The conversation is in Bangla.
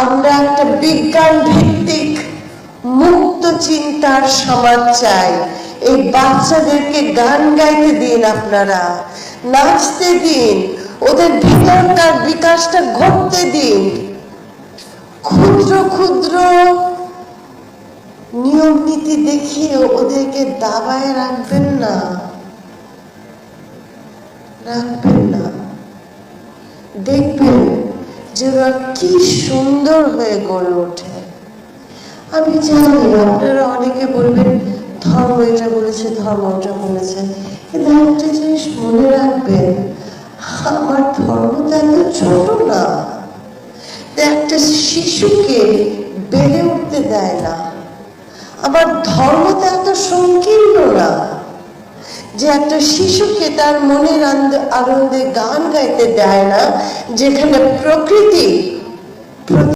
আমরা একটা বিজ্ঞান ভিত্তিক মুক্ত চিন্তার সমাজ চাই। এই বাচ্চাদেরকে গান গাইতে দিন, আপনারা নাচতে দিন, ওদের ভিতরকার বিকাশটা ঘটতে দিন। ক্ষুদ্র ক্ষুদ্র নিয়ম নীতি দেখিয়ে ওদেরকে দাবায় রাখবেন না। দেখবেন যে ওরা কি সুন্দর হয়ে গড়ে ওঠে। আমি জানি আপনারা অনেকে বলবেন ধর্ম এটা বলেছে, ধর্ম ওটা বলেছে, কিন্তু একটা জিনিস মনে রাখবেন, আমার ধর্ম তো এত ছোট না, একটা শিশুকে বেড়ে উঠতে দেয় না। আমার ধর্ম তো এত সংকীর্ণ না যে একটা শিশুকে তার মনের আনন্দে গান গাইতে দেয় না, যেখানে প্রকৃতি